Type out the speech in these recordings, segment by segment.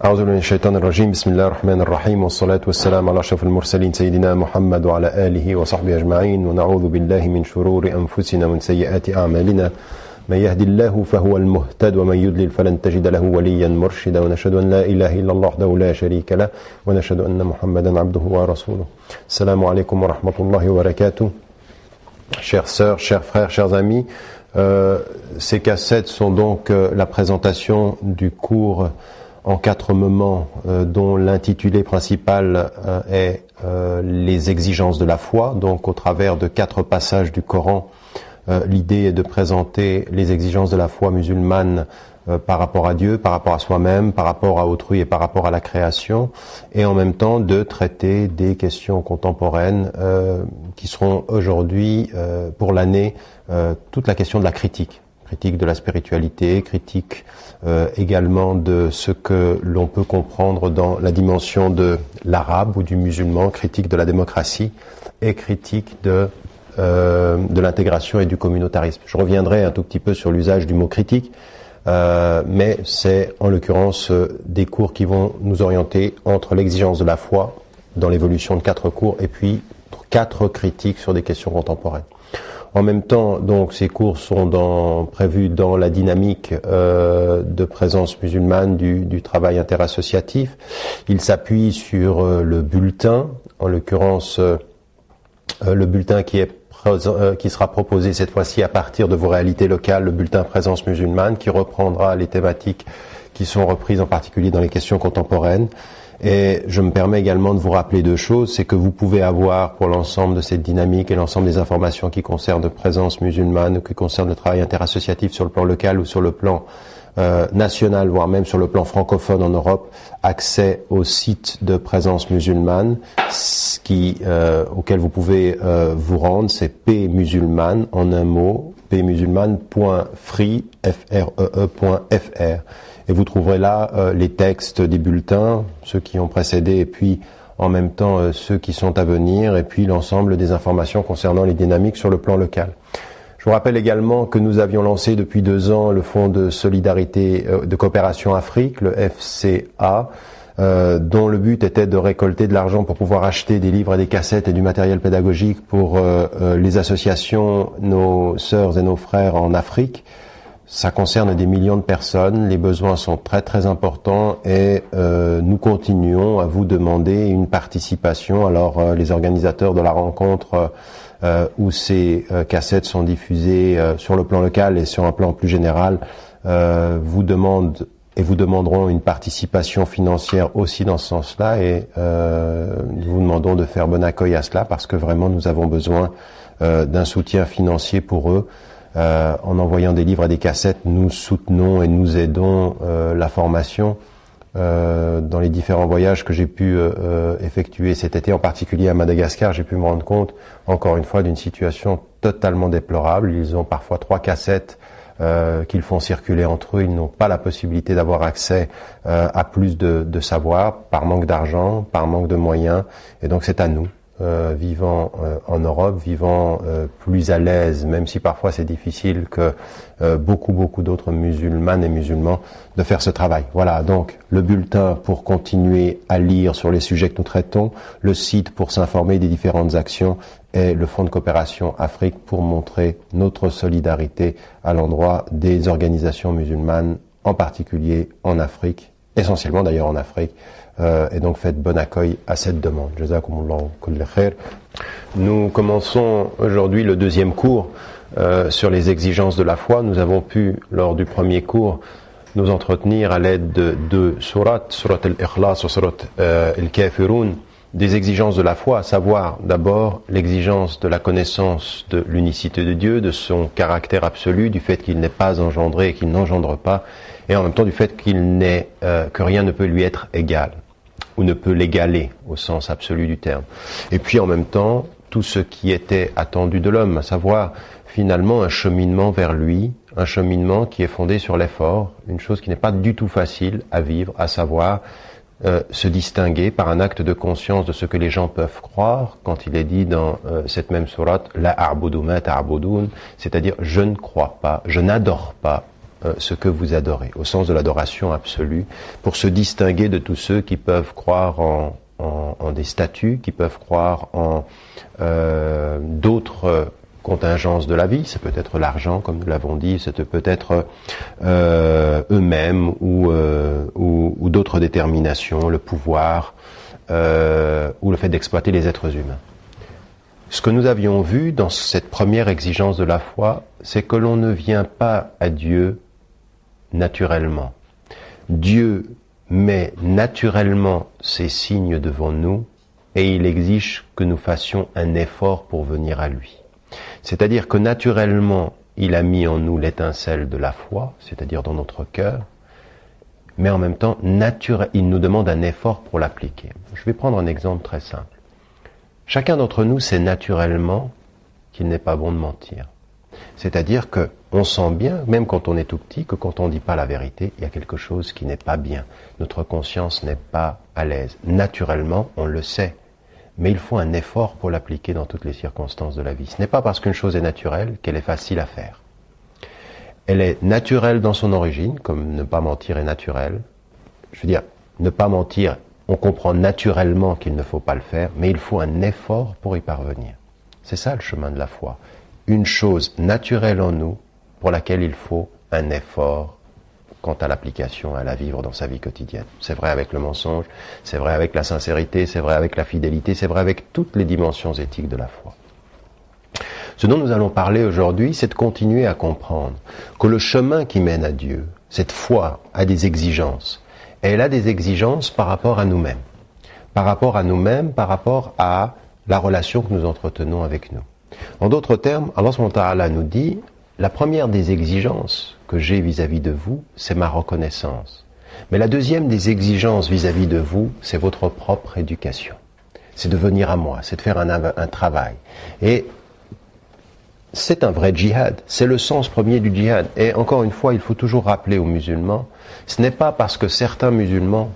أعوذ بالله من الشيطان الرجيم بسم الله الرحمن الرحيم والصلاة والسلام على أشرف المرسلين سيدنا محمد وعلى آله وصحبه أجمعين ونعوذ بالله من شرور أنفسنا ومن سيئات أعمالنا من يهدي الله فهو المهتد ومن يضلل فلن تجد له وليا مرشدا ونشهد أن لا إله إلا الله وحده لا شريك له ونشهد أن محمدا عبده ورسوله. السلام عليكم ورحمة الله وبركاته. Chères sœurs, chers frères, chers amis, ces cassettes sont donc la présentation du cours en 4 moments dont l'intitulé principal est les exigences de la foi. Donc au travers de 4 passages du Coran, l'idée est de présenter les exigences de la foi musulmane par rapport à Dieu, par rapport à soi-même, par rapport à autrui et par rapport à la création, et en même temps de traiter des questions contemporaines qui seront aujourd'hui, pour l'année, toute la question de la critique de la spiritualité, critique également de ce que l'on peut comprendre dans la dimension de l'arabe ou du musulman, critique de la démocratie et critique de l'intégration et du communautarisme. Je reviendrai un tout petit peu sur l'usage du mot critique, mais c'est en l'occurrence des cours qui vont nous orienter entre l'exigence de la foi dans l'évolution de 4 cours et puis 4 critiques sur des questions contemporaines. En même temps, donc, ces cours sont prévus dans la dynamique de présence musulmane du travail interassociatif. Ils s'appuient sur le bulletin, en l'occurrence le bulletin qui sera proposé cette fois-ci à partir de vos réalités locales, le bulletin Présence musulmane, qui reprendra les thématiques qui sont reprises en particulier dans les questions contemporaines. Et je me permets également de vous rappeler 2 choses, c'est que vous pouvez avoir pour l'ensemble de cette dynamique et l'ensemble des informations qui concernent Présence musulmane ou qui concernent le travail interassociatif sur le plan local ou sur le plan national, voire même sur le plan francophone en Europe, accès au site de Présence musulmane, auquel vous pouvez vous rendre, c'est pmusulmane en un mot, pmusulmane.free.fr. Et vous trouverez là les textes des bulletins, ceux qui ont précédé et puis en même temps ceux qui sont à venir, et puis l'ensemble des informations concernant les dynamiques sur le plan local. Je vous rappelle également que nous avions lancé depuis 2 ans le Fonds de solidarité de coopération Afrique, le FCA, dont le but était de récolter de l'argent pour pouvoir acheter des livres et des cassettes et du matériel pédagogique pour les associations, nos sœurs et nos frères en Afrique. Ça concerne des millions de personnes, les besoins sont très très importants et nous continuons à vous demander une participation. Alors les organisateurs de la rencontre où ces cassettes sont diffusées sur le plan local et sur un plan plus général vous demandent et vous demanderont une participation financière aussi dans ce sens-là, et nous vous demandons de faire bon accueil à cela parce que vraiment nous avons besoin d'un soutien financier pour eux. En envoyant des livres et des cassettes, nous soutenons et nous aidons la formation dans les différents voyages que j'ai pu effectuer cet été, en particulier à Madagascar. J'ai pu me rendre compte, encore une fois, d'une situation totalement déplorable. Ils ont parfois 3 cassettes qu'ils font circuler entre eux. Ils n'ont pas la possibilité d'avoir accès à plus de savoir, par manque d'argent, par manque de moyens. Et donc c'est à nous, vivant en Europe, vivant plus à l'aise, même si parfois c'est difficile que beaucoup d'autres musulmanes et musulmans, de faire ce travail. Voilà, donc le bulletin pour continuer à lire sur les sujets que nous traitons, le site pour s'informer des différentes actions et le Fonds de coopération Afrique pour montrer notre solidarité à l'endroit des organisations musulmanes, en particulier en Afrique, essentiellement d'ailleurs en Afrique. Et donc faites bon accueil à cette demande. Jazakumullahu kulli khair. Nous commençons aujourd'hui le 2e cours sur les exigences de la foi. Nous avons pu, lors du premier cours, nous entretenir à l'aide de 2 sourates, surat al-Ikhlas et surat al-Kafirun, des exigences de la foi, à savoir d'abord l'exigence de la connaissance de l'unicité de Dieu, de son caractère absolu, du fait qu'il n'est pas engendré et qu'il n'engendre pas, et en même temps du fait que rien ne peut lui être égal, ou ne peut l'égaler au sens absolu du terme. Et puis en même temps, tout ce qui était attendu de l'homme, à savoir finalement un cheminement vers lui, un cheminement qui est fondé sur l'effort, une chose qui n'est pas du tout facile à vivre, à savoir se distinguer par un acte de conscience de ce que les gens peuvent croire, quand il est dit dans cette même sourate, la a'budu ma ta'budun, c'est-à-dire je ne crois pas, je n'adore pas ce que vous adorez, au sens de l'adoration absolue, pour se distinguer de tous ceux qui peuvent croire en des statues, qui peuvent croire en d'autres contingences de la vie. Ça peut être l'argent, comme nous l'avons dit, ça peut être eux-mêmes ou d'autres déterminations, le pouvoir ou le fait d'exploiter les êtres humains. Ce que nous avions vu dans cette première exigence de la foi, c'est que l'on ne vient pas à Dieu naturellement. Dieu met naturellement ses signes devant nous et il exige que nous fassions un effort pour venir à lui. C'est-à-dire que naturellement, il a mis en nous l'étincelle de la foi, c'est-à-dire dans notre cœur, mais en même temps, il nous demande un effort pour l'appliquer. Je vais prendre un exemple très simple. Chacun d'entre nous sait naturellement qu'il n'est pas bon de mentir. C'est-à-dire que on sent bien, même quand on est tout petit, que quand on ne dit pas la vérité, il y a quelque chose qui n'est pas bien. Notre conscience n'est pas à l'aise. Naturellement, on le sait. Mais il faut un effort pour l'appliquer dans toutes les circonstances de la vie. Ce n'est pas parce qu'une chose est naturelle qu'elle est facile à faire. Elle est naturelle dans son origine, comme ne pas mentir est naturel. Je veux dire, ne pas mentir, on comprend naturellement qu'il ne faut pas le faire, mais il faut un effort pour y parvenir. C'est ça le chemin de la foi. Une chose naturelle en nous, pour laquelle il faut un effort quant à l'application, à la vivre dans sa vie quotidienne. C'est vrai avec le mensonge, c'est vrai avec la sincérité, c'est vrai avec la fidélité, c'est vrai avec toutes les dimensions éthiques de la foi. Ce dont nous allons parler aujourd'hui, c'est de continuer à comprendre que le chemin qui mène à Dieu, cette foi, a des exigences. Et elle a des exigences par rapport à nous-mêmes. Par rapport à nous-mêmes, par rapport à la relation que nous entretenons avec nous. En d'autres termes, Allah subhanahu wa ta'ala nous dit, la première des exigences que j'ai vis-à-vis de vous, c'est ma reconnaissance. Mais la deuxième des exigences vis-à-vis de vous, c'est votre propre éducation. C'est de venir à moi, c'est de faire un travail. Et c'est un vrai djihad, c'est le sens premier du djihad. Et encore une fois, il faut toujours rappeler aux musulmans, ce n'est pas parce que certains musulmans,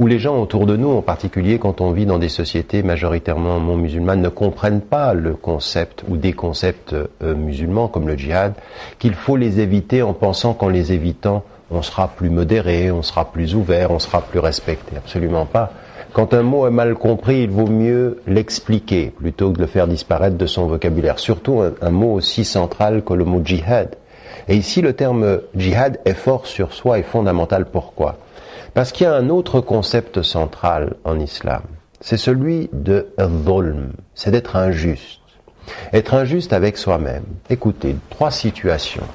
ou les gens autour de nous, en particulier quand on vit dans des sociétés majoritairement non musulmanes, ne comprennent pas le concept ou des concepts musulmans comme le djihad, qu'il faut les éviter en pensant qu'en les évitant, on sera plus modéré, on sera plus ouvert, on sera plus respecté. Absolument pas. Quand un mot est mal compris, il vaut mieux l'expliquer plutôt que de le faire disparaître de son vocabulaire. Surtout un mot aussi central que le mot djihad. Et ici, le terme djihad est fort sur soi et fondamental. Pourquoi ? Parce qu'il y a un autre concept central en islam. C'est celui de dhulm, c'est d'être injuste. Être injuste avec soi-même. Écoutez, 3 situations.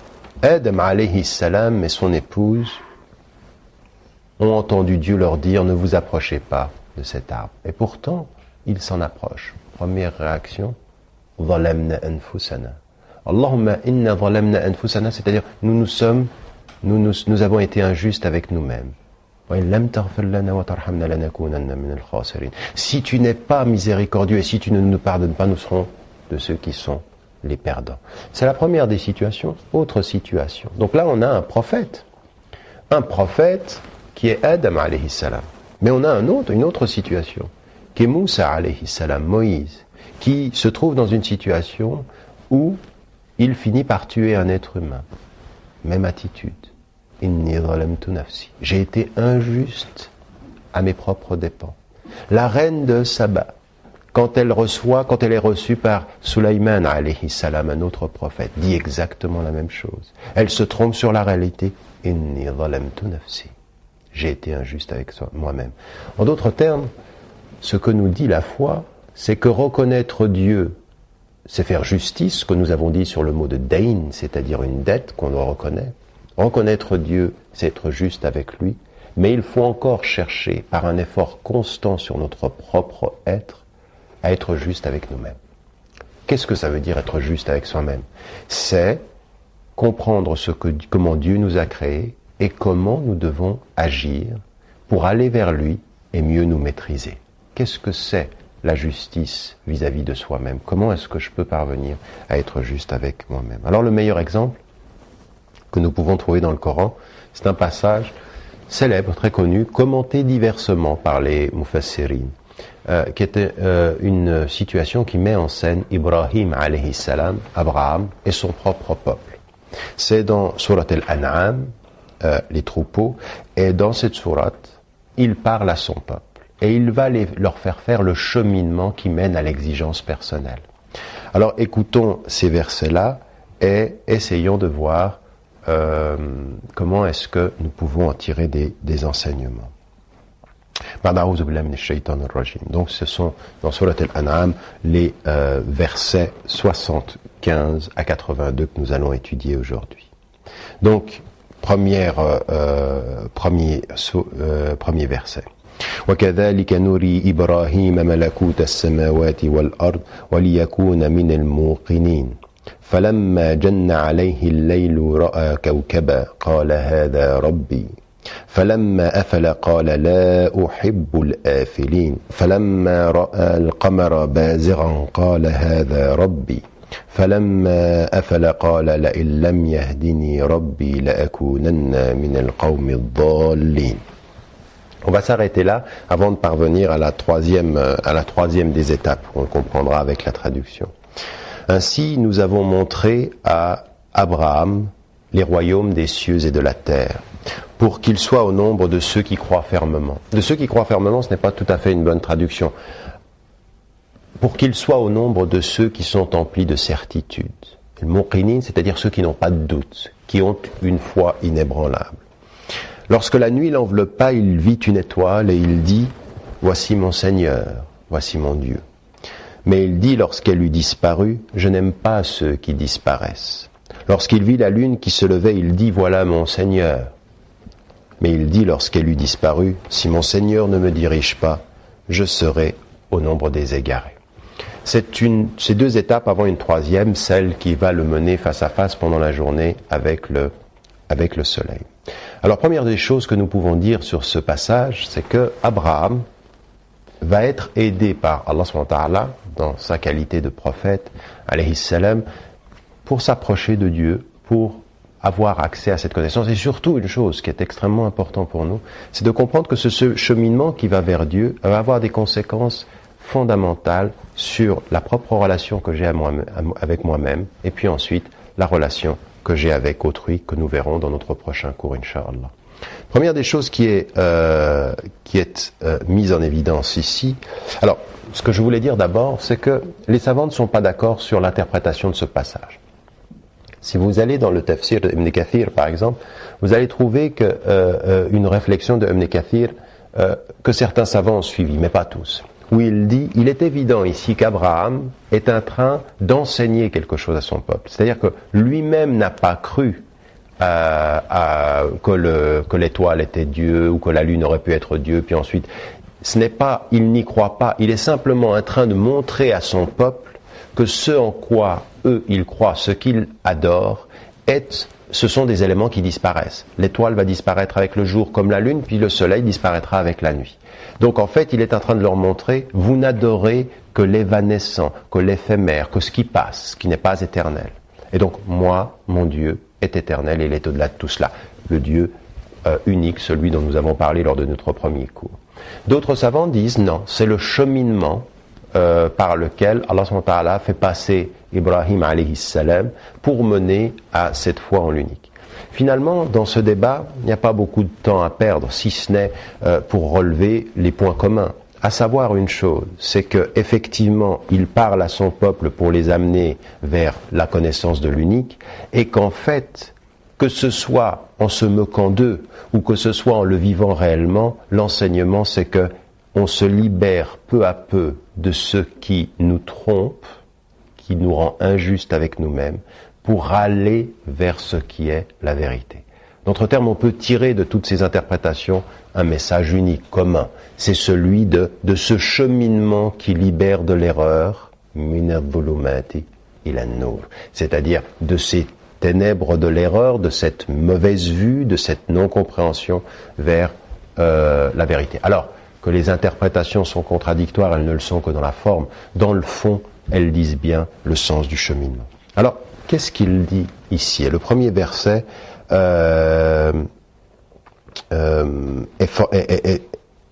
Adam alayhi salam et son épouse ont entendu Dieu leur dire « Ne vous approchez pas de cet arbre ». Et pourtant, ils s'en approchent. Première réaction, « Zalamna anfusana ». Allahumma inna zalamna anfusana, c'est-à-dire nous avons été injustes avec nous-mêmes. Si tu n'es pas miséricordieux et si tu ne nous pardonnes pas, nous serons de ceux qui sont les perdants. C'est la première des situations. Autre situation. Donc là, on a un prophète. Un prophète qui est Adam alayhi salam. Mais on a une autre situation, qui est Moussa alayhi salam, Moïse, qui se trouve dans une situation où il finit par tuer un être humain. Même attitude. Inni zalamtu nafsi. J'ai été injuste à mes propres dépens. La reine de Saba, quand elle est reçue par Sulaiman alayhi salam, un autre prophète, dit exactement la même chose. Elle se trompe sur la réalité. Inni zalamtu nafsi. J'ai été injuste avec moi-même. En d'autres termes, ce que nous dit la foi, c'est que reconnaître Dieu, c'est faire justice, ce que nous avons dit sur le mot de dayn, c'est-à-dire une dette qu'on doit reconnaître. Reconnaître Dieu, c'est être juste avec lui, mais il faut encore chercher, par un effort constant sur notre propre être, à être juste avec nous-mêmes. Qu'est-ce que ça veut dire être juste avec soi-même ? C'est comprendre comment Dieu nous a créés et comment nous devons agir pour aller vers lui et mieux nous maîtriser. Qu'est-ce que c'est la justice vis-à-vis de soi-même ? Comment est-ce que je peux parvenir à être juste avec moi-même ? Alors le meilleur exemple que nous pouvons trouver dans le Coran, c'est un passage célèbre, très connu, commenté diversement par les mufassirin, qui était une situation qui met en scène Ibrahim alayhi salam, Abraham et son propre peuple. C'est dans Surat Al-An'am, les troupeaux, et dans cette sourate, il parle à son peuple. Et il va leur faire le cheminement qui mène à l'exigence personnelle. Alors écoutons ces versets-là et essayons de voir comment est-ce que nous pouvons en tirer des enseignements. Donc ce sont dans Surat Al-An'am les versets 75 à 82 que nous allons étudier aujourd'hui. Donc premier verset. وكذلك نري إبراهيم ملكوت السماوات والأرض وليكون من الموقنين فلما جن عليه الليل رأى كوكبا قال هذا ربي فلما أفل قال لا أحب الآفلين فلما رأى القمر بازغا قال هذا ربي فلما أفل قال لئن لم يهدني ربي لأكونن من القوم الضالين. On va s'arrêter là avant de parvenir à la troisième des étapes. On le comprendra avec la traduction. Ainsi, nous avons montré à Abraham les royaumes des cieux et de la terre, pour qu'il soit au nombre de ceux qui croient fermement. De ceux qui croient fermement, ce n'est pas tout à fait une bonne traduction. Pour qu'il soit au nombre de ceux qui sont emplis de certitude. Le muqinin, c'est-à-dire ceux qui n'ont pas de doute, qui ont une foi inébranlable. Lorsque la nuit l'enveloppa, il vit une étoile et il dit « Voici mon Seigneur, voici mon Dieu ». Mais il dit lorsqu'elle eut disparu « Je n'aime pas ceux qui disparaissent ». Lorsqu'il vit la lune qui se levait, il dit « Voilà mon Seigneur ». Mais il dit lorsqu'elle eut disparu « Si mon Seigneur ne me dirige pas, je serai au nombre des égarés ». Ces deux étapes avant une troisième, celle qui va le mener face à face pendant la journée avec le soleil. Alors, première des choses que nous pouvons dire sur ce passage, c'est que Abraham va être aidé par Allah subhanahu wa ta'ala, dans sa qualité de prophète, alayhi salam, pour s'approcher de Dieu, pour avoir accès à cette connaissance. Et surtout, une chose qui est extrêmement importante pour nous, c'est de comprendre que ce cheminement qui va vers Dieu va avoir des conséquences fondamentales sur la propre relation que j'ai avec moi-même, et puis ensuite, la relation que j'ai avec autrui, que nous verrons dans notre prochain cours, Inch'Allah. Première des choses qui est mise en évidence ici. Alors, ce que je voulais dire d'abord, c'est que les savants ne sont pas d'accord sur l'interprétation de ce passage. Si vous allez dans le tafsir d'Ibn Kathir, par exemple, vous allez trouver une réflexion d'Ibn Kathir que certains savants ont suivi, mais pas tous. Où il dit, il est évident ici qu'Abraham est en train d'enseigner quelque chose à son peuple. C'est-à-dire que lui-même n'a pas cru que l'étoile était Dieu ou que la lune aurait pu être Dieu, puis ensuite, il n'y croit pas, il est simplement en train de montrer à son peuple que ce en quoi eux ils croient, ce qu'ils adorent, ce sont des éléments qui disparaissent. L'étoile va disparaître avec le jour comme la lune, puis le soleil disparaîtra avec la nuit. Donc en fait, il est en train de leur montrer, vous n'adorez que l'évanescent, que l'éphémère, que ce qui passe, ce qui n'est pas éternel. Et donc moi, mon Dieu, est éternel et il est au-delà de tout cela. Le Dieu unique, celui dont nous avons parlé lors de notre premier cours. D'autres savants disent non, c'est le cheminement par lequel Allah subhanahu wa ta'ala fait passer Ibrahim alayhi salam pour mener à cette foi en l'unique. Finalement, dans ce débat, il n'y a pas beaucoup de temps à perdre, si ce n'est pour relever les points communs. À savoir une chose, c'est que effectivement, il parle à son peuple pour les amener vers la connaissance de l'unique, et qu'en fait, que ce soit en se moquant d'eux ou que ce soit en le vivant réellement, l'enseignement, c'est que on se libère peu à peu de ce qui nous trompe, qui nous rend injustes avec nous-mêmes, pour aller vers ce qui est la vérité. D'autres termes, on peut tirer de toutes ces interprétations un message unique, commun. C'est celui de ce cheminement qui libère de l'erreur, min adh-dhulumati ila an-nur, c'est-à-dire de ces ténèbres de l'erreur, de cette mauvaise vue, de cette non-compréhension vers la vérité. Alors, que les interprétations sont contradictoires, elles ne le sont que dans la forme. Dans le fond, elles disent bien le sens du cheminement. Alors, qu'est-ce qu'il dit ici? Et le premier verset est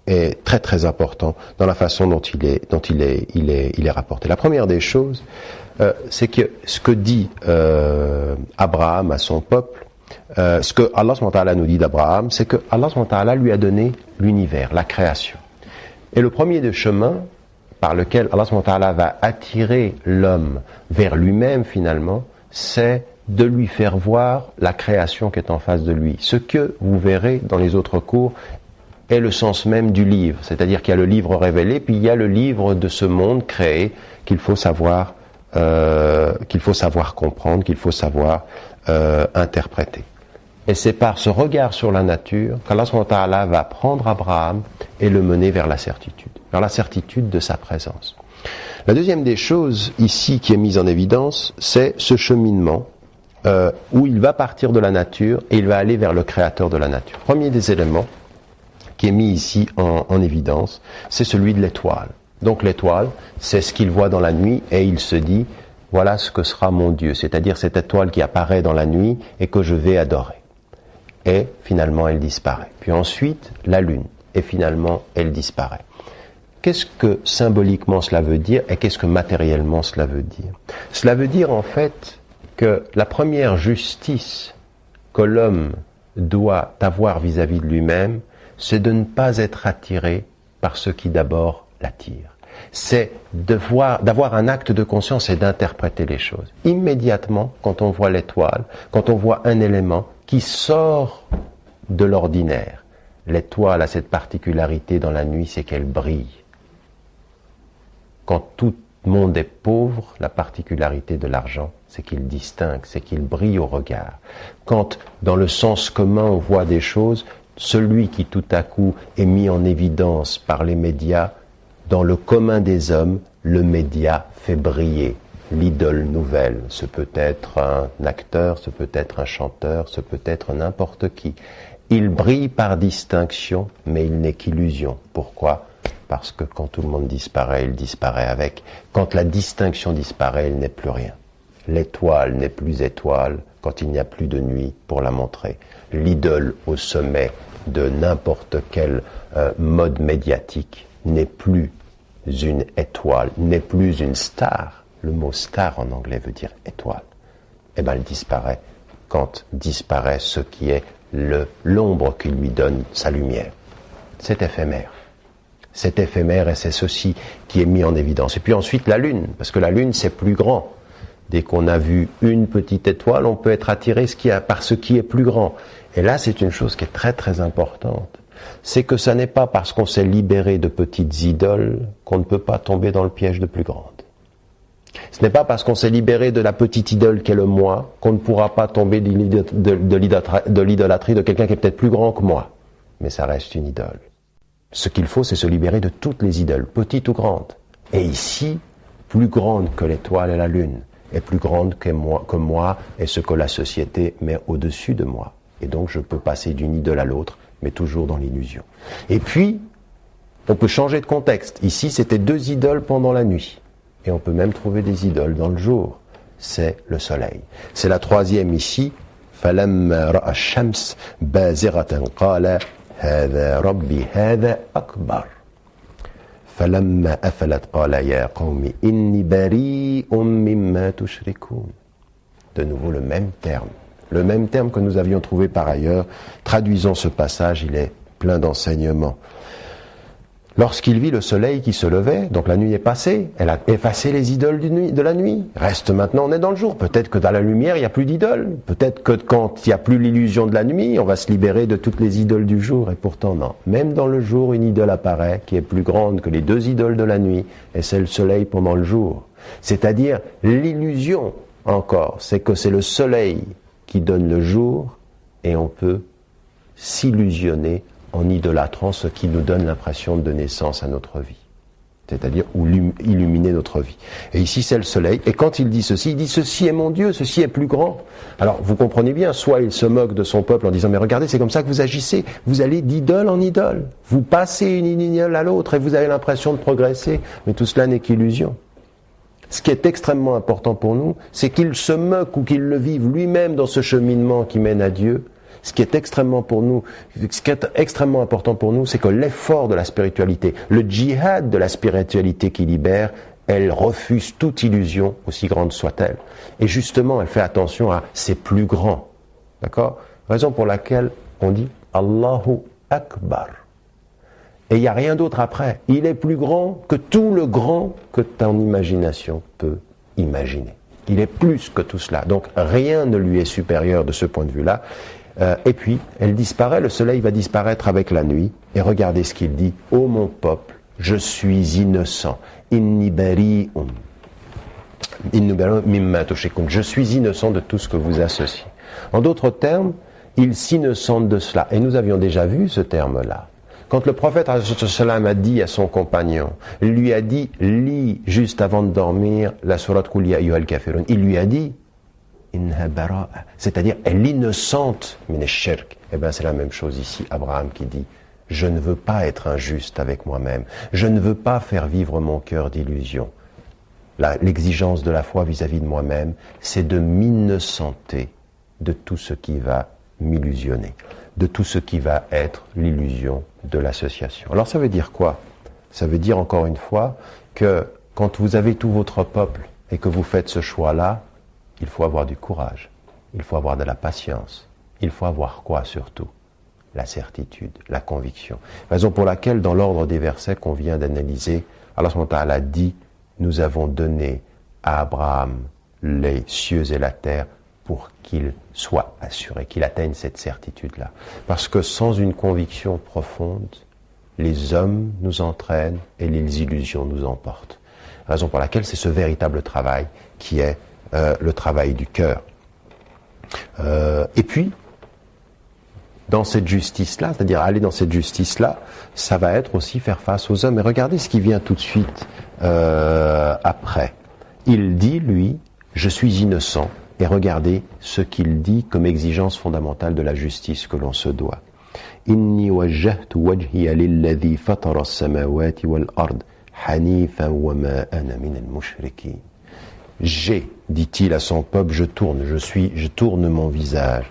est très très important dans la façon dont il est rapporté. La première des choses, c'est que ce que dit Abraham à son peuple, ce que Allah subhanahu wa ta'ala nous dit d'Abraham, c'est que Allah subhanahu wa ta'ala lui a donné l'univers, la création. Et le premier des chemins par lequel Allah subhanahu wa ta'ala va attirer l'homme vers lui-même finalement, c'est de lui faire voir la création qui est en face de lui. Ce que vous verrez dans les autres cours est le sens même du livre, c'est-à-dire qu'il y a le livre révélé, puis il y a le livre de ce monde créé qu'il faut savoir comprendre, qu'il faut savoir interpréter. Et c'est par ce regard sur la nature qu'Allah subhanahu wa ta'ala va prendre Abraham et le mener vers la certitude de sa présence. La deuxième des choses ici qui est mise en évidence, c'est ce cheminement où il va partir de la nature et il va aller vers le créateur de la nature. Premier des éléments qui est mis ici en évidence, c'est celui de l'étoile. Donc l'étoile, c'est ce qu'il voit dans la nuit et il se dit, voilà ce que sera mon Dieu, c'est-à-dire cette étoile qui apparaît dans la nuit et que je vais adorer. Et finalement elle disparaît. Puis ensuite la lune, et finalement elle disparaît. Qu'est-ce que symboliquement cela veut dire et qu'est-ce que matériellement cela veut dire? Cela veut dire en fait que la première justice que l'homme doit avoir vis-à-vis de lui-même, c'est de ne pas être attiré par ce qui d'abord l'attire. C'est d'avoir un acte de conscience et d'interpréter les choses. Immédiatement, quand on voit l'étoile, quand on voit un élément qui sort de l'ordinaire, l'étoile a cette particularité dans la nuit, c'est qu'elle brille. Quand tout le monde est pauvre, la particularité de l'argent, c'est qu'il distingue, c'est qu'il brille au regard. Quand, dans le sens commun, on voit des choses, celui qui tout à coup est mis en évidence par les médias, dans le commun des hommes, le média fait briller l'idole nouvelle. Ce peut être un acteur, ce peut être un chanteur, ce peut être n'importe qui. Il brille par distinction, mais il n'est qu'illusion. Pourquoi ? Parce que quand tout le monde disparaît, il disparaît avec. Quand la distinction disparaît, il n'est plus rien. L'étoile n'est plus étoile quand il n'y a plus de nuit pour la montrer. L'idole au sommet de n'importe quel mode médiatique n'est plus une étoile, n'est plus une star. Le mot star en anglais veut dire étoile. Eh bien, elle disparaît quand disparaît ce qui est l'ombre qui lui donne sa lumière. C'est éphémère. C'est éphémère et c'est ceci qui est mis en évidence. Et puis ensuite la lune, parce que la lune c'est plus grand. Dès qu'on a vu une petite étoile, on peut être attiré par ce qui est plus grand. Et là, c'est une chose qui est très très importante. C'est que ça n'est pas parce qu'on s'est libéré de petites idoles qu'on ne peut pas tomber dans le piège de plus grandes. Ce n'est pas parce qu'on s'est libéré de la petite idole qu'est le moi qu'on ne pourra pas tomber de l'idolâtrie de quelqu'un qui est peut-être plus grand que moi. Mais ça reste une idole. Ce qu'il faut, c'est se libérer de toutes les idoles, petites ou grandes. Et ici, plus grande que l'étoile et la lune, et plus grande que moi et ce que la société met au-dessus de moi. Et donc je peux passer d'une idole à l'autre, mais toujours dans l'illusion. Et puis, on peut changer de contexte. Ici, c'était 2 idoles pendant la nuit. Et on peut même trouver des idoles dans le jour. C'est le soleil. C'est la 3e ici. فَلَمَّا رَأَى الشَّمْسَ بَازِغَةً قَالَ هَذَا رَبِّي هَذَا أَكْبَرُ فَلَمَّا أَفَلَتْ قَالَ يَا قَوْمِ إِنِّي بَرِيءٌ مِّمَّا تُشْرِكُونَ. De nouveau le même terme. Le même terme que nous avions trouvé par ailleurs. Traduisons ce passage, il est plein d'enseignements. Lorsqu'il vit le soleil qui se levait, donc la nuit est passée, elle a effacé les idoles de la nuit. Reste maintenant, on est dans le jour. Peut-être que dans la lumière, il n'y a plus d'idoles. Peut-être que quand il n'y a plus l'illusion de la nuit, on va se libérer de toutes les idoles du jour. Et pourtant, non. Même dans le jour, une idole apparaît qui est plus grande que les 2 idoles de la nuit, et c'est le soleil pendant le jour. C'est-à-dire, l'illusion, encore, c'est que c'est le soleil qui donne le jour, et on peut s'illusionner en idolâtrant ce qui nous donne l'impression de donner sens à notre vie. C'est-à-dire illuminer notre vie. Et ici c'est le soleil, et quand il dit ceci est mon Dieu, ceci est plus grand. Alors vous comprenez bien, soit il se moque de son peuple en disant mais regardez c'est comme ça que vous agissez, vous allez d'idole en idole, vous passez une idole à l'autre et vous avez l'impression de progresser, mais tout cela n'est qu'illusion. Ce qui est extrêmement important pour nous, c'est qu'il se moque ou qu'il le vive lui-même dans ce cheminement qui mène à Dieu, Ce qui est extrêmement important pour nous, c'est que l'effort de la spiritualité, le djihad de la spiritualité qui libère, elle refuse toute illusion, aussi grande soit-elle. Et justement, elle fait attention à ses plus grands. D'accord? Raison pour laquelle on dit Allahu Akbar. Et il n'y a rien d'autre après. Il est plus grand que tout le grand que ton imagination peut imaginer. Il est plus que tout cela. Donc rien ne lui est supérieur de ce point de vue-là. Et puis, elle disparaît, le soleil va disparaître avec la nuit. Et regardez ce qu'il dit. « Ô mon peuple, je suis innocent. Inni bari'un mimma tushrikun. Je suis innocent de tout ce que vous associez. » En d'autres termes, il s'innocente de cela. Et nous avions déjà vu ce terme-là. Quand le prophète a dit à son compagnon, il lui a dit, lis juste avant de dormir la sourate Qul ya ayyuhal kafirun. Il lui a dit, inha bara'a, c'est-à-dire, elle est innocente min ash-shirk. Eh bien, c'est la même chose ici, Abraham qui dit, je ne veux pas être injuste avec moi-même. Je ne veux pas faire vivre mon cœur d'illusion. L'exigence de la foi vis-à-vis de moi-même, c'est de m'innocenter de tout ce qui va m'illusionner, de tout ce qui va être l'illusion de l'association. Alors ça veut dire quoi? Ça veut dire encore une fois que quand vous avez tout votre peuple et que vous faites ce choix-là, il faut avoir du courage, il faut avoir de la patience, il faut avoir quoi surtout? La certitude, la conviction. Raison pour laquelle dans l'ordre des versets qu'on vient d'analyser, Allah subhanahu wa ta'ala dit, nous avons donné à Abraham les cieux et la terre pour qu'il soit assuré, qu'il atteigne cette certitude-là. Parce que sans une conviction profonde, les hommes nous entraînent et les illusions nous emportent. Raison pour laquelle c'est ce véritable travail qui est le travail du cœur. Et puis, dans cette justice-là, c'est-à-dire aller dans cette justice-là, ça va être aussi faire face aux hommes. Et regardez ce qui vient tout de suite après. Il dit, lui, je suis innocent. Et regardez ce qu'il dit comme exigence fondamentale de la justice que l'on se doit. Inni wajjahtu wajhiya lilladhi fatara as-samawati wal ard hanifan wa ma ana min al-mushrikin. J'ai, dit-il à son peuple, je tourne mon visage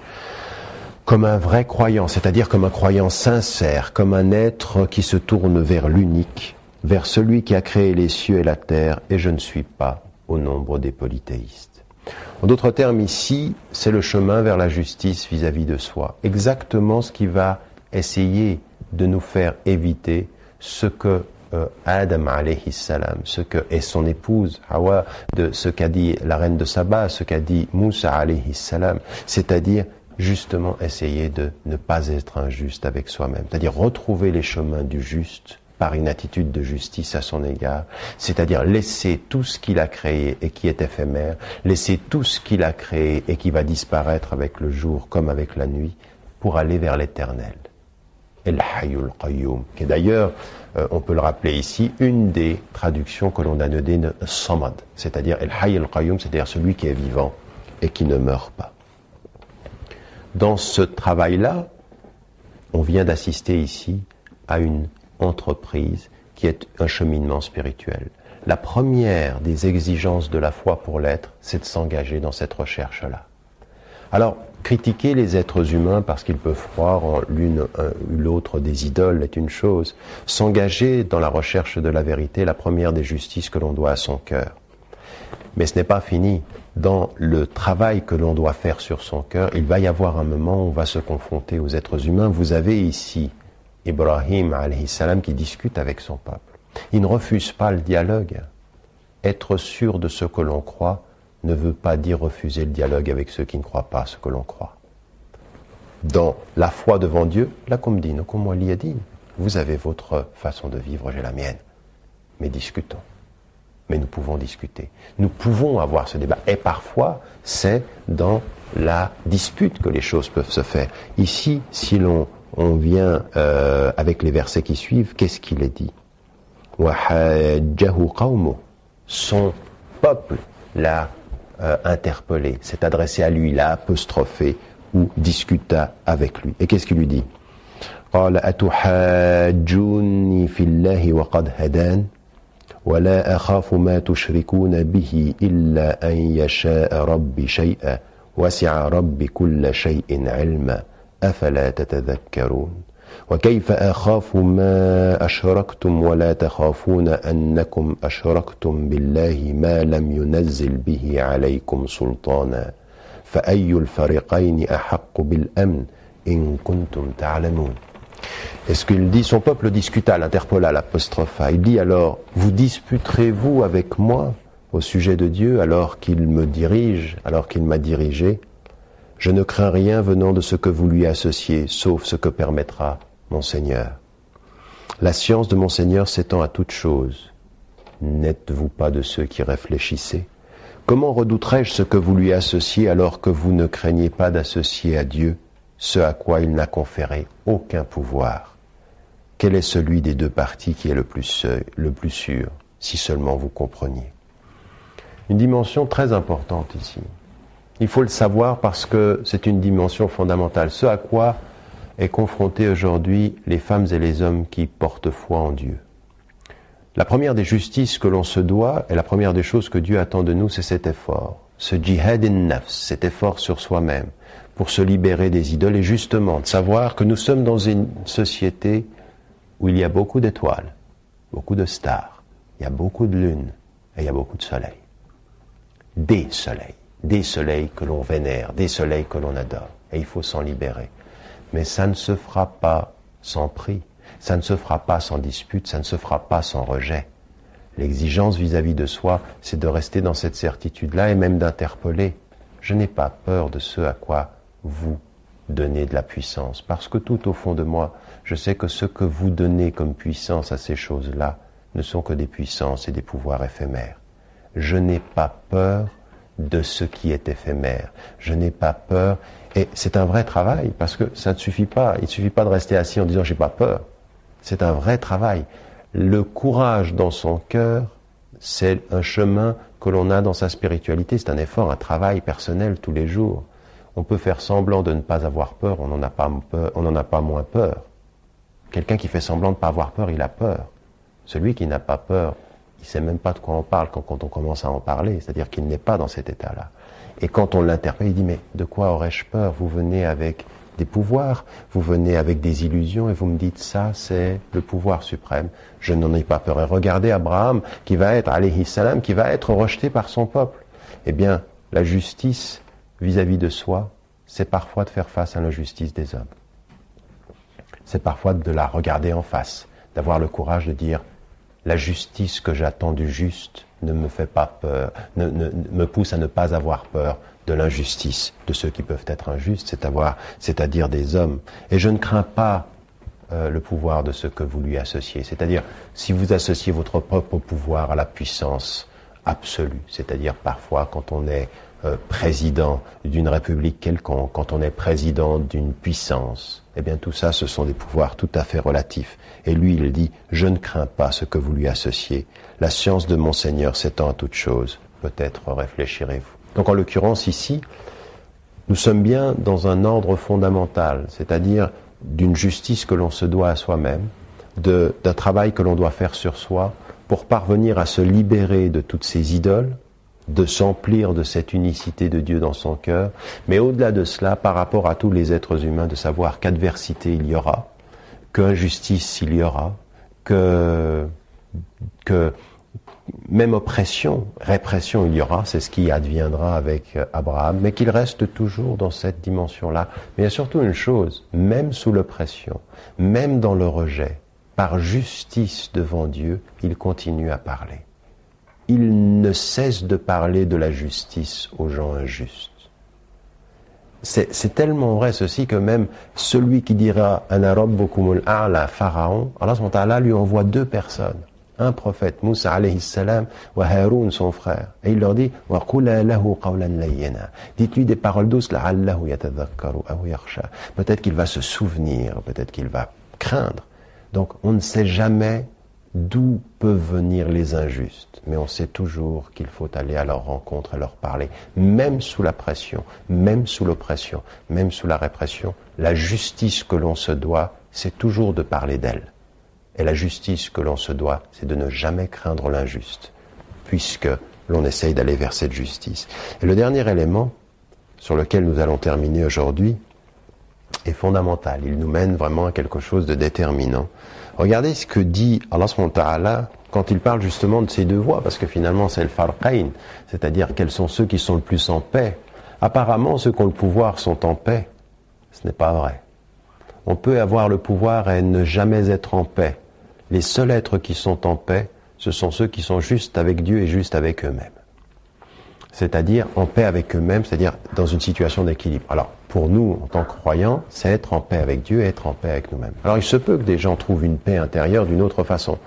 comme un vrai croyant, c'est-à-dire comme un croyant sincère, comme un être qui se tourne vers l'unique, vers celui qui a créé les cieux et la terre, et je ne suis pas au nombre des polythéistes. En d'autres termes, ici, c'est le chemin vers la justice vis-à-vis de soi. Exactement ce qui va essayer de nous faire éviter ce que Adam alayhi salam, ce que est son épouse Hawa, de ce qu'a dit la reine de Saba, ce qu'a dit Moussa alayhi salam, c'est-à-dire justement essayer de ne pas être injuste avec soi-même, c'est-à-dire retrouver les chemins du juste par une attitude de justice à son égard, c'est-à-dire laisser tout ce qu'il a créé et qui est éphémère, laisser tout ce qu'il a créé et qui va disparaître avec le jour comme avec la nuit, pour aller vers l'éternel. El Hayyul Qayyum, qui est d'ailleurs, on peut le rappeler ici, une des traductions que l'on a donné de Samad, c'est-à-dire El Hayyul Qayyum, c'est-à-dire celui qui est vivant et qui ne meurt pas. Dans ce travail-là, on vient d'assister ici à une entreprise qui est un cheminement spirituel. La première des exigences de la foi pour l'être, c'est de s'engager dans cette recherche-là. Alors, critiquer les êtres humains parce qu'ils peuvent croire en l'une ou l'autre des idoles est une chose. S'engager dans la recherche de la vérité est la première des justices que l'on doit à son cœur. Mais ce n'est pas fini. Dans le travail que l'on doit faire sur son cœur, il va y avoir un moment où on va se confronter aux êtres humains. Vous avez ici Ibrahim alayhi salam qui discute avec son peuple. Il ne refuse pas le dialogue. Être sûr de ce que l'on croit ne veut pas dire refuser le dialogue avec ceux qui ne croient pas ce que l'on croit. Dans la foi devant Dieu, lakum dinukum waliya din. Vous avez votre façon de vivre, j'ai la mienne. Mais discutons. Mais nous pouvons discuter. Nous pouvons avoir ce débat. Et parfois, c'est dans la dispute que les choses peuvent se faire. Ici, si on vient avec les versets qui suivent, qu'est-ce qu'il est dit? وَحَاجَّهُ قَوْمُهُ. Son peuple l'a interpellé, s'est adressé à lui, l'a apostrophé ou discuta avec lui. Et qu'est-ce qu'il lui dit? قَالَ أَتُحَاجُّونِي فِي اللَّهِ وَقَدْ هَدَانِ وَلَا أَخَافُ مَا تُشْرِكُونَ بِهِ إِلَّا أَنْ يَشَاءَ رَبِّي شَيْئًا وَسِعَ رَبِّي كُلَّ شَيْءٍ عِلْمًا أفلا تتذكرون وكيف أخاف ما أشركتم ولا تخافون أنكم أشركتم بالله ما لم ينزل به عليكم سلطانا فأي الفريقين أحق بالأمن إن كنتم تعلمون. Est-ce qu'il dit, son peuple discuta, l'interpola, l'apostropha. Il dit alors, vous disputerez-vous avec moi au sujet de Dieu alors qu'il me dirige, alors qu'il m'a dirigé? Je ne crains rien venant de ce que vous lui associez, sauf ce que permettra mon Seigneur. La science de mon Seigneur s'étend à toute chose. N'êtes-vous pas de ceux qui réfléchissez? Comment redouterais-je ce que vous lui associez alors que vous ne craignez pas d'associer à Dieu ce à quoi il n'a conféré aucun pouvoir? Quel est celui des deux parties qui est le plus sûr, si seulement vous compreniez? Une dimension très importante ici. Il faut le savoir parce que c'est une dimension fondamentale. Ce à quoi est confronté aujourd'hui les femmes et les hommes qui portent foi en Dieu. La première des justices que l'on se doit, et la première des choses que Dieu attend de nous, c'est cet effort. Ce jihad in-nafs, cet effort sur soi-même, pour se libérer des idoles, et justement de savoir que nous sommes dans une société où il y a beaucoup d'étoiles, beaucoup de stars, il y a beaucoup de lunes, et il y a beaucoup de soleils. Des soleils que l'on vénère, des soleils que l'on adore, et il faut s'en libérer. Mais ça ne se fera pas sans prix, ça ne se fera pas sans dispute, ça ne se fera pas sans rejet. L'exigence vis-à-vis de soi, c'est de rester dans cette certitude-là et même d'interpeller. Je n'ai pas peur de ce à quoi vous donnez de la puissance, parce que tout au fond de moi, je sais que ce que vous donnez comme puissance à ces choses-là ne sont que des puissances et des pouvoirs éphémères. Je n'ai pas peur de ce qui est éphémère. Je n'ai pas peur, et c'est un vrai travail, parce que ça ne suffit pas, il ne suffit pas de rester assis en disant j'ai pas peur. C'est un vrai travail. Le courage dans son cœur, c'est un chemin que l'on a dans sa spiritualité, c'est un effort, un travail personnel tous les jours. On peut faire semblant de ne pas avoir peur, on n'en a pas moins peur. Quelqu'un qui fait semblant de ne pas avoir peur, il a peur. Celui qui n'a pas peur, il ne sait même pas de quoi on parle quand on commence à en parler, c'est-à-dire qu'il n'est pas dans cet état-là. Et quand on l'interpelle, il dit, mais de quoi aurais-je peur? Vous venez avec des pouvoirs, vous venez avec des illusions et vous me dites, ça c'est le pouvoir suprême. Je n'en ai pas peur. Et regardez Abraham, qui va être, alayhi salam, qui va être rejeté par son peuple. Eh bien, la justice vis-à-vis de soi, c'est parfois de faire face à l'injustice des hommes. C'est parfois de la regarder en face, d'avoir le courage de dire, la justice que j'attends du juste ne me fait pas peur, me pousse à ne pas avoir peur de l'injustice de ceux qui peuvent être injustes, c'est-à-dire des hommes. Et je ne crains pas le pouvoir de ce que vous lui associez. C'est-à-dire, si vous associez votre propre pouvoir à la puissance absolue, c'est-à-dire parfois quand on est président d'une république quelconque, quand on est président d'une puissance, eh bien tout ça, ce sont des pouvoirs tout à fait relatifs. Et lui, il dit, je ne crains pas ce que vous lui associez. La science de mon Seigneur s'étend à toute chose. Peut-être réfléchirez-vous. Donc en l'occurrence ici, nous sommes bien dans un ordre fondamental, c'est-à-dire d'une justice que l'on se doit à soi-même, d'un travail que l'on doit faire sur soi pour parvenir à se libérer de toutes ces idoles, de s'emplir de cette unicité de Dieu dans son cœur, mais au-delà de cela, par rapport à tous les êtres humains, de savoir qu'adversité il y aura, qu'injustice il y aura, que même oppression, répression il y aura, c'est ce qui adviendra avec Abraham, mais qu'il reste toujours dans cette dimension-là. Mais il y a surtout une chose, même sous l'oppression, même dans le rejet, par justice devant Dieu, il continue à parler. Il ne cesse de parler de la justice aux gens injustes. C'est tellement vrai ceci que même celui qui dira « Ana rabbukumul a'la » Pharaon, Allah subhanahu wa ta'ala lui envoie deux personnes, un prophète, Moussa alayhi salam, wa Haroun son frère, et il leur dit « Wa qula lahu qawlan layyina » dites-lui des paroles douces, « La'allahu yatadhakkaru aw yakhsha » peut-être qu'il va se souvenir, peut-être qu'il va craindre. Donc on ne sait jamais d'où peuvent venir les injustes, mais on sait toujours qu'il faut aller à leur rencontre et leur parler, même sous la pression, même sous l'oppression, même sous la répression. La justice que l'on se doit, c'est toujours de parler d'elle. Et la justice que l'on se doit, c'est de ne jamais craindre l'injuste, puisque l'on essaye d'aller vers cette justice. Et le dernier élément sur lequel nous allons terminer aujourd'hui, est fondamental. Il nous mène vraiment à quelque chose de déterminant. Regardez ce que dit Allah subhanahu wa ta'ala quand il parle justement de ces deux voies, parce que finalement c'est le farqayn, c'est-à-dire quels sont ceux qui sont le plus en paix. Apparemment, ceux qui ont le pouvoir sont en paix. Ce n'est pas vrai. On peut avoir le pouvoir et ne jamais être en paix. Les seuls êtres qui sont en paix, ce sont ceux qui sont justes avec Dieu et justes avec eux-mêmes. C'est-à-dire en paix avec eux-mêmes, c'est-à-dire dans une situation d'équilibre. Alors, pour nous, en tant que croyants, c'est être en paix avec Dieu et être en paix avec nous-mêmes. Alors, il se peut que des gens trouvent une paix intérieure d'une autre façon.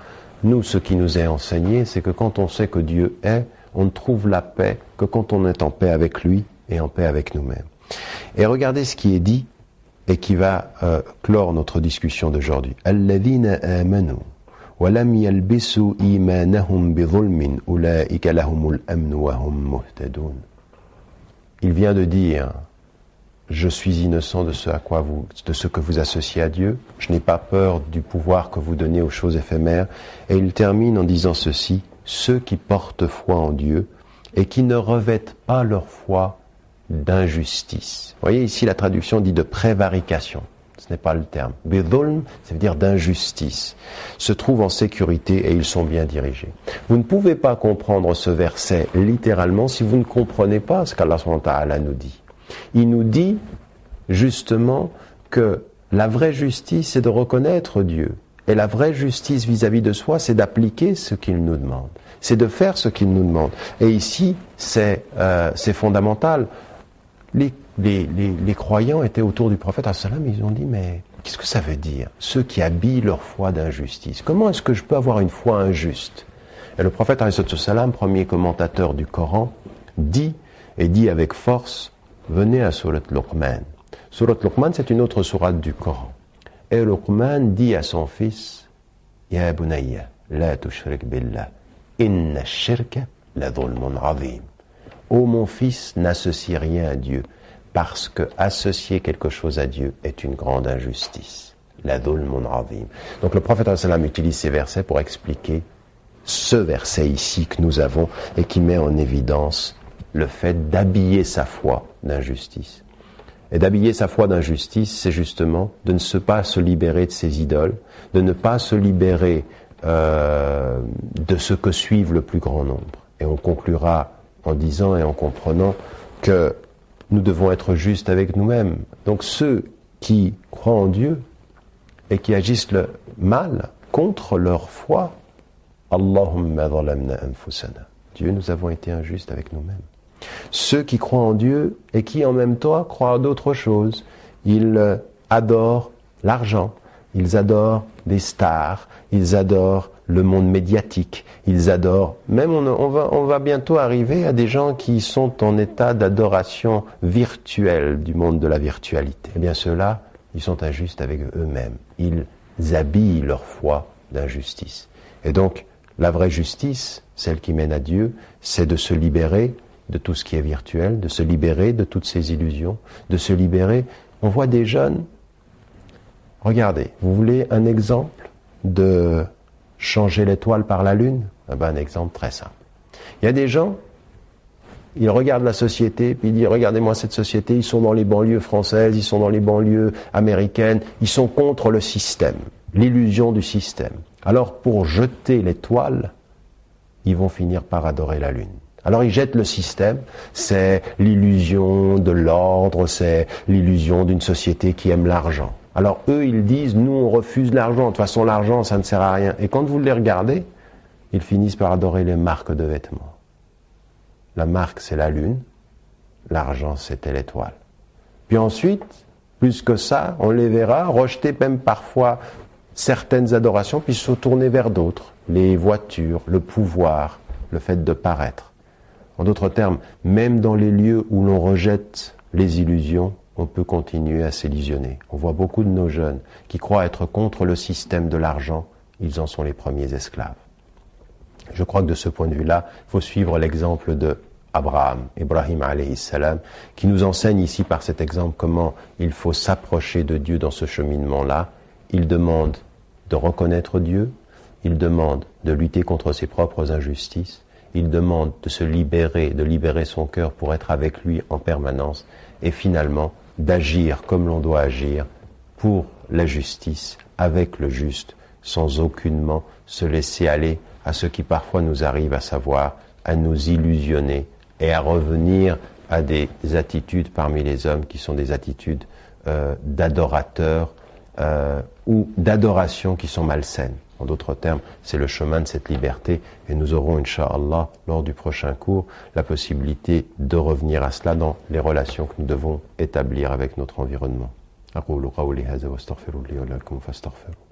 Nous, ce qui nous est enseigné, c'est que quand on sait que Dieu est, on ne trouve la paix que quand on est en paix avec lui et en paix avec nous-mêmes. Et regardez ce qui est dit et qui va clore notre discussion d'aujourd'hui. Alladhina amanu wa lam yalbisu imanahum bi dhulmin ulaika lahumul amnu wa hum muhtadun. Il vient de dire: je suis innocent de ce que vous associez à Dieu, je n'ai pas peur du pouvoir que vous donnez aux choses éphémères. Et il termine en disant ceci: ceux qui portent foi en Dieu et qui ne revêtent pas leur foi d'injustice. Vous voyez ici la traduction dit de prévarication, ce n'est pas le terme. Bidhulm, ça veut dire d'injustice. Se trouvent en sécurité et ils sont bien dirigés. Vous ne pouvez pas comprendre ce verset littéralement si vous ne comprenez pas ce qu'Allah subhanahu wa ta'ala nous dit. Il nous dit justement que la vraie justice, c'est de reconnaître Dieu. Et la vraie justice vis-à-vis de soi, c'est d'appliquer ce qu'il nous demande. C'est de faire ce qu'il nous demande. Et ici, c'est fondamental. Les croyants étaient autour du prophète, ils ont dit: mais qu'est-ce que ça veut dire, ceux qui habillent leur foi d'injustice? Comment est-ce que je peux avoir une foi injuste? Et le prophète, premier commentateur du Coran, dit avec force: venez à Surat Luqman. Surat Luqman, c'est une autre sourate du Coran. Et Luqman dit à son fils: Ya bunayya, la tushrik billah, inna shirka la dhulmun azim. Ô mon fils, n'associe rien à Dieu, parce que associer quelque chose à Dieu est une grande injustice. La dhulmun azim. Donc le prophète utilise ces versets pour expliquer ce verset ici que nous avons et qui met en évidence le fait d'habiller sa foi d'injustice. Et d'habiller sa foi d'injustice, c'est justement de ne pas se libérer de ses idoles, de ne pas se libérer de ce que suivent le plus grand nombre. Et on conclura en disant et en comprenant que nous devons être justes avec nous-mêmes. Donc ceux qui croient en Dieu et qui agissent le mal contre leur foi, Allahumma zalamna anfusana. Dieu, nous avons été injustes avec nous-mêmes. Ceux qui croient en Dieu et qui en même temps croient à d'autres choses, ils adorent l'argent, ils adorent des stars, ils adorent le monde médiatique, ils adorent, même on va bientôt arriver à des gens qui sont en état d'adoration virtuelle du monde de la virtualité. Eh bien ceux-là, ils sont injustes avec eux-mêmes, ils habillent leur foi d'injustice. Et donc la vraie justice, celle qui mène à Dieu, c'est de se libérer de tout ce qui est virtuel, de se libérer de toutes ces illusions, de se libérer. On voit des jeunes, regardez, vous voulez un exemple de changer l'étoile par la lune? Un exemple très simple. Il y a des gens, ils regardent la société, puis ils disent: regardez-moi cette société, ils sont dans les banlieues françaises, ils sont dans les banlieues américaines, ils sont contre le système, l'illusion du système. Alors pour jeter l'étoile, ils vont finir par adorer la lune. Alors ils jettent le système, c'est l'illusion de l'ordre, c'est l'illusion d'une société qui aime l'argent. Alors eux, ils disent: nous on refuse l'argent, de toute façon l'argent ça ne sert à rien. Et quand vous les regardez, ils finissent par adorer les marques de vêtements. La marque c'est la lune, l'argent c'était l'étoile. Puis ensuite, plus que ça, on les verra rejeter même parfois certaines adorations, puis se tourner vers d'autres. Les voitures, le pouvoir, le fait de paraître. En d'autres termes, même dans les lieux où l'on rejette les illusions, on peut continuer à s'illusionner. On voit beaucoup de nos jeunes qui croient être contre le système de l'argent, ils en sont les premiers esclaves. Je crois que de ce point de vue-là, il faut suivre l'exemple de Ibrahim alayhi salam, qui nous enseigne ici par cet exemple comment il faut s'approcher de Dieu dans ce cheminement-là. Il demande de reconnaître Dieu, il demande de lutter contre ses propres injustices, il demande de se libérer, de libérer son cœur pour être avec lui en permanence, et finalement d'agir comme l'on doit agir pour la justice, avec le juste, sans aucunement se laisser aller à ce qui parfois nous arrive, à savoir à nous illusionner et à revenir à des attitudes parmi les hommes qui sont des attitudes d'adorateurs ou d'adoration qui sont malsaines. En d'autres termes, c'est le chemin de cette liberté et nous aurons, Inch'Allah, lors du prochain cours, la possibilité de revenir à cela dans les relations que nous devons établir avec notre environnement. أقول قولي هذا واستغفر لي ولكم فاستغفروا